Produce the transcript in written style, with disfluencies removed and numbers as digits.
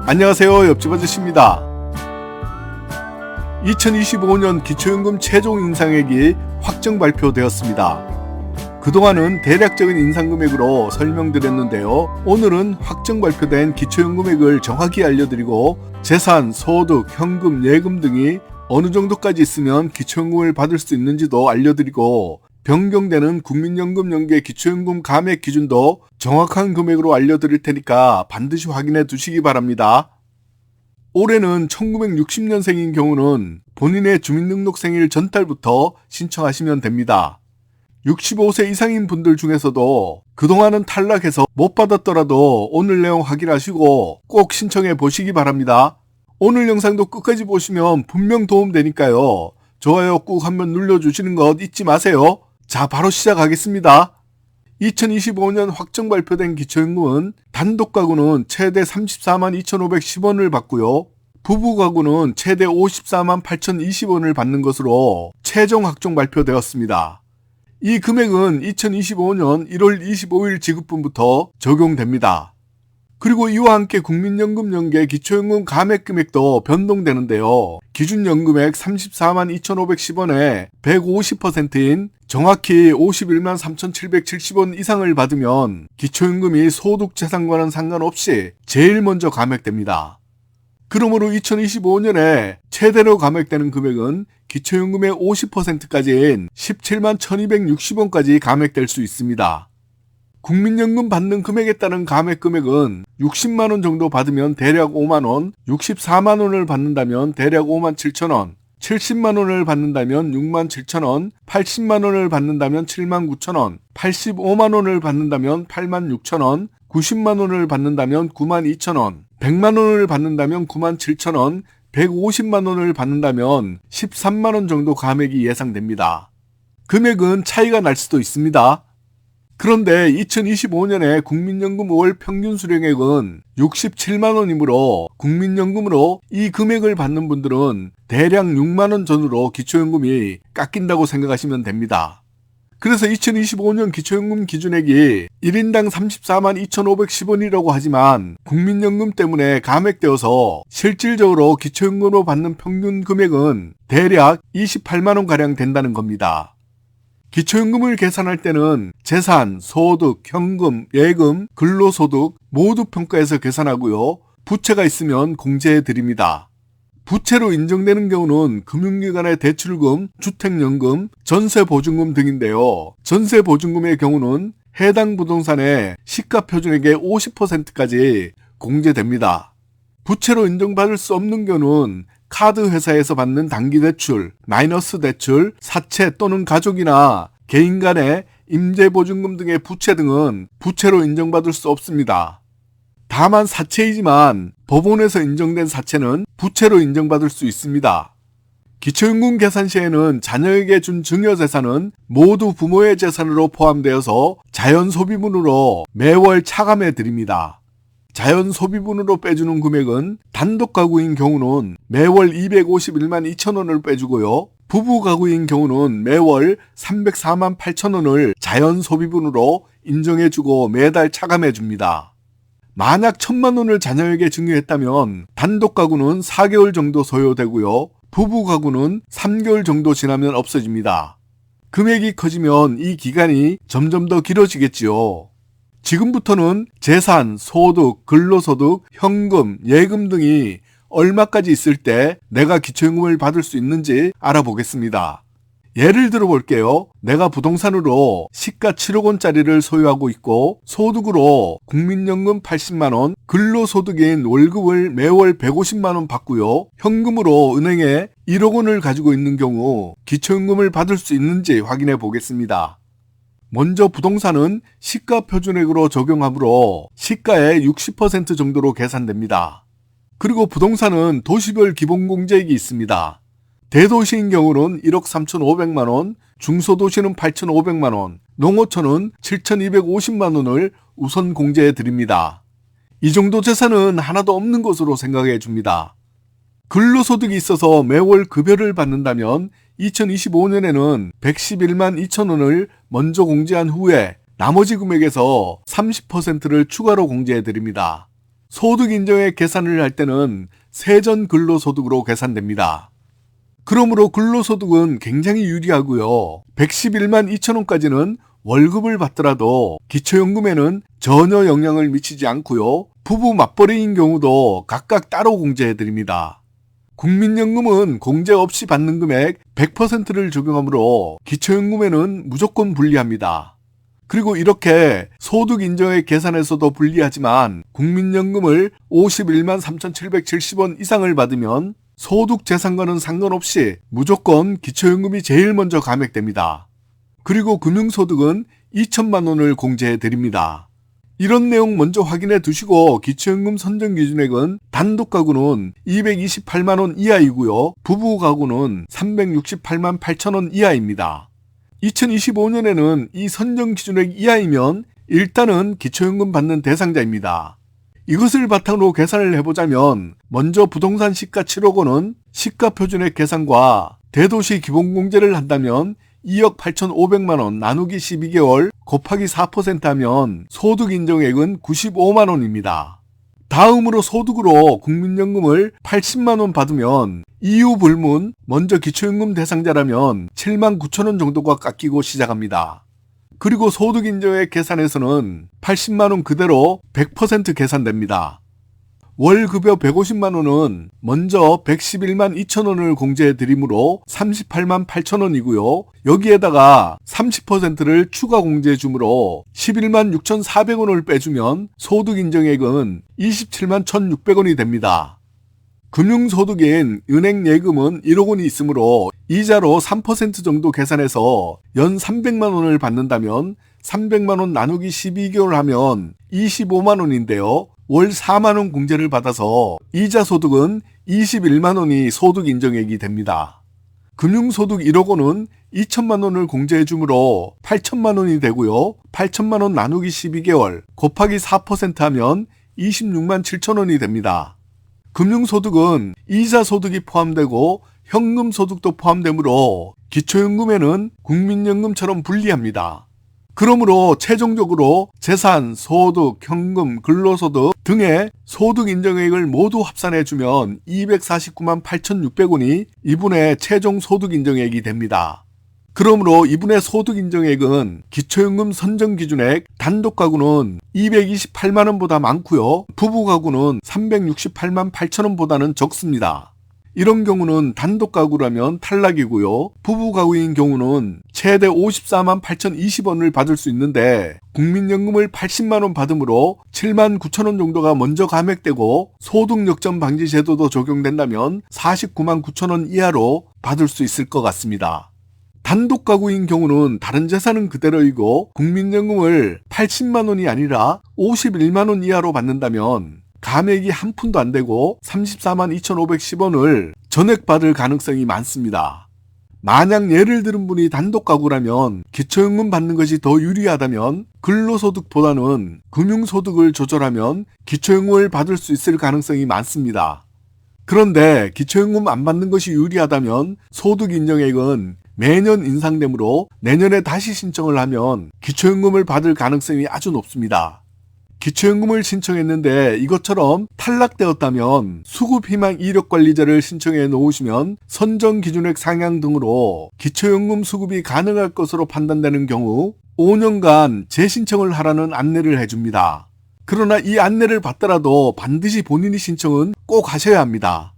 안녕하세요, 옆집 아저씨입니다. 2025년 기초연금 최종 인상액이 확정 발표되었습니다. 그동안은 대략적인 인상금액으로 설명드렸는데요. 오늘은 확정 발표된 기초연금액을 정확히 알려드리고 재산, 소득, 현금, 예금 등이 어느 정도까지 있으면 기초연금을 받을 수 있는지도 알려드리고 변경되는 국민연금 연계 기초연금 감액 기준도 정확한 금액으로 알려드릴 테니까 반드시 확인해 두시기 바랍니다. 올해는 1960년생인 경우는 본인의 주민등록생일 전달부터 신청하시면 됩니다. 65세 이상인 분들 중에서도 그동안은 탈락해서 못 받았더라도 오늘 내용 확인하시고 꼭 신청해 보시기 바랍니다. 오늘 영상도 끝까지 보시면 분명 도움되니까요. 좋아요 꾹 한번 눌러주시는 것 잊지 마세요. 자, 바로 시작하겠습니다. 2025년 확정 발표된 기초연금은 단독 가구는 최대 34만 2,510원을 받고요. 부부 가구는 최대 54만 8,020원을 받는 것으로 최종 확정 발표되었습니다. 이 금액은 2025년 1월 25일 지급분부터 적용됩니다. 그리고 이와 함께 국민연금 연계 기초연금 감액 금액도 변동되는데요. 기준연금액 34만 2,510원에 150%인 정확히 51만 3,770원 이상을 받으면 기초연금이 소득재산과는 상관없이 제일 먼저 감액됩니다. 그러므로 2025년에 최대로 감액되는 금액은 기초연금의 50%까지인 17만 1,260원까지 감액될 수 있습니다. 국민연금 받는 금액에 따른 감액 금액은 60만원 정도 받으면 대략 5만원, 64만원을 받는다면 대략 5만 7천원, 70만원을 받는다면 6만 7천원, 80만원을 받는다면 7만 9천원, 85만원을 받는다면 8만 6천원, 90만원을 받는다면 9만 2천원, 100만원을 받는다면 9만 7천원, 150만원을 받는다면 13만원 정도 감액이 예상됩니다. 금액은 차이가 날 수도 있습니다. 그런데 2025년에 국민연금 월 평균 수령액은 67만원이므로 국민연금으로 이 금액을 받는 분들은 대략 6만원 전후로 기초연금이 깎인다고 생각하시면 됩니다. 그래서 2025년 기초연금 기준액이 1인당 34만 2,510원이라고 하지만 국민연금 때문에 감액되어서 실질적으로 기초연금으로 받는 평균 금액은 대략 28만원가량 된다는 겁니다. 기초연금을 계산할 때는 재산, 소득, 현금, 예금, 근로소득 모두 평가해서 계산하고요. 부채가 있으면 공제해 드립니다. 부채로 인정되는 경우는 금융기관의 대출금, 주택연금, 전세보증금 등인데요. 전세보증금의 경우는 해당 부동산의 시가표준액의 50%까지 공제됩니다. 부채로 인정받을 수 없는 경우는 카드 회사에서 받는 단기대출, 마이너스 대출, 사채 또는 가족이나 개인 간의 임대보증금 등의 부채 등은 부채로 인정받을 수 없습니다. 다만 사채이지만 법원에서 인정된 사채는 부채로 인정받을 수 있습니다. 기초연금 계산 시에는 자녀에게 준 증여재산은 모두 부모의 재산으로 포함되어서 자연소비분으로 매월 차감해 드립니다. 자연소비분으로 빼주는 금액은 단독 가구인 경우는 매월 251만 2천원을 빼주고요. 부부 가구인 경우는 매월 304만 8천원을 자연소비분으로 인정해주고 매달 차감해줍니다. 만약 1,000만원을 자녀에게 증여했다면 단독 가구는 4개월 정도 소요되고요. 부부 가구는 3개월 정도 지나면 없어집니다. 금액이 커지면 이 기간이 점점 더 길어지겠지요. 지금부터는 재산, 소득, 근로소득, 현금, 예금 등이 얼마까지 있을 때 내가 기초연금을 받을 수 있는지 알아보겠습니다. 예를 들어 볼게요. 내가 부동산으로 시가 7억 원짜리를 소유하고 있고 소득으로 국민연금 80만원, 근로소득인 월급을 매월 150만원 받고요. 현금으로 은행에 1억 원을 가지고 있는 경우 기초연금을 받을 수 있는지 확인해 보겠습니다. 먼저 부동산은 시가 표준액으로 적용하므로 시가의 60% 정도로 계산됩니다. 그리고 부동산은 도시별 기본공제액이 있습니다. 대도시인 경우는 1억 3,500만원, 중소도시는 8,500만원, 농어촌은 7,250만원을 우선 공제해 드립니다. 이 정도 재산은 하나도 없는 것으로 생각해 줍니다. 근로소득이 있어서 매월 급여를 받는다면 2025년에는 111만 2천원을 먼저 공제한 후에 나머지 금액에서 30%를 추가로 공제해 드립니다. 소득 인정액 계산을 할 때는 세전 근로소득으로 계산됩니다. 그러므로 근로소득은 굉장히 유리하고요. 111만 2천원까지는 월급을 받더라도 기초연금에는 전혀 영향을 미치지 않고요. 부부 맞벌이인 경우도 각각 따로 공제해드립니다. 국민연금은 공제 없이 받는 금액 100%를 적용하므로 기초연금에는 무조건 불리합니다. 그리고 이렇게 소득 인정액 계산에서도 불리하지만 국민연금을 51만 3,770원 이상을 받으면 소득 재산과는 상관없이 무조건 기초연금이 제일 먼저 감액됩니다. 그리고 금융소득은 2천만 원을 공제해 드립니다. 이런 내용 먼저 확인해 두시고 기초연금 선정 기준액은 단독 가구는 228만 원 이하이고요. 부부 가구는 368만 8천 원 이하입니다. 2025년에는 이 선정 기준액 이하이면 일단은 기초연금 받는 대상자입니다. 이것을 바탕으로 계산을 해보자면 먼저 부동산 시가 7억 원은 시가 표준액 계산과 대도시 기본공제를 한다면 2억 8,500만 원 나누기 12개월 곱하기 4% 하면 소득 인정액은 95만 원입니다. 다음으로 소득으로 국민연금을 80만 원 받으면 이유 불문 먼저 기초연금 대상자라면 7만 9천 원 정도가 깎이고 시작합니다. 그리고 소득 인정액 계산에서는 80만 원 그대로 100% 계산됩니다. 월 급여 150만 원은 먼저 111만 2천 원을 공제해 드리므로 38만 8천 원이고요. 여기에다가 30%를 추가 공제해 주므로 11만 6,400원을 빼주면 소득 인정액은 27만 1,600원이 됩니다. 금융소득인 은행 예금은 1억 원이 있으므로 이자로 3% 정도 계산해서 연 300만 원을 받는다면 300만 원 나누기 12개월 하면 25만 원인데요. 월 4만 원 공제를 받아서 이자 소득은 21만 원이 소득 인정액이 됩니다. 금융소득 1억 원은 2천만 원을 공제해 주므로 8천만 원이 되고요. 8천만 원 나누기 12개월 곱하기 4% 하면 26만 7천 원이 됩니다. 금융소득은 이자 소득이 포함되고 현금소득도 포함되므로 기초연금에는 국민연금처럼 불리합니다. 그러므로 최종적으로 재산, 소득, 현금, 근로소득 등의 소득 인정액을 모두 합산해주면 249만 8,600원이 이분의 최종 소득 인정액이 됩니다. 그러므로 이분의 소득 인정액은 기초연금 선정 기준액 단독 가구는 228만 원보다 많고요. 부부 가구는 368만 8천 원보다는 적습니다. 이런 경우는 단독 가구라면 탈락이고요. 부부 가구인 경우는 최대 54만 8,020원을 받을 수 있는데 국민연금을 80만 원 받으므로 7만 9천 원 정도가 먼저 감액되고 소득 역전 방지 제도도 적용된다면 49만 9천 원 이하로 받을 수 있을 것 같습니다. 단독 가구인 경우는 다른 재산은 그대로이고 국민연금을 80만 원이 아니라 51만 원 이하로 받는다면 감액이 한 푼도 안 되고 34만 2,510원을 전액받을 가능성이 많습니다. 만약 예를 들은 분이 단독 가구라면 기초연금 받는 것이 더 유리하다면 근로소득보다는 금융소득을 조절하면 기초연금을 받을 수 있을 가능성이 많습니다. 그런데 기초연금 안 받는 것이 유리하다면 소득 인정액은 매년 인상되므로 내년에 다시 신청을 하면 기초연금을 받을 가능성이 아주 높습니다. 기초연금을 신청했는데 이것처럼 탈락되었다면 수급희망 이력관리자를 신청해 놓으시면 선정기준액 상향 등으로 기초연금 수급이 가능할 것으로 판단되는 경우 5년간 재신청을 하라는 안내를 해줍니다. 그러나 이 안내를 받더라도 반드시 본인이 신청은 꼭 하셔야 합니다.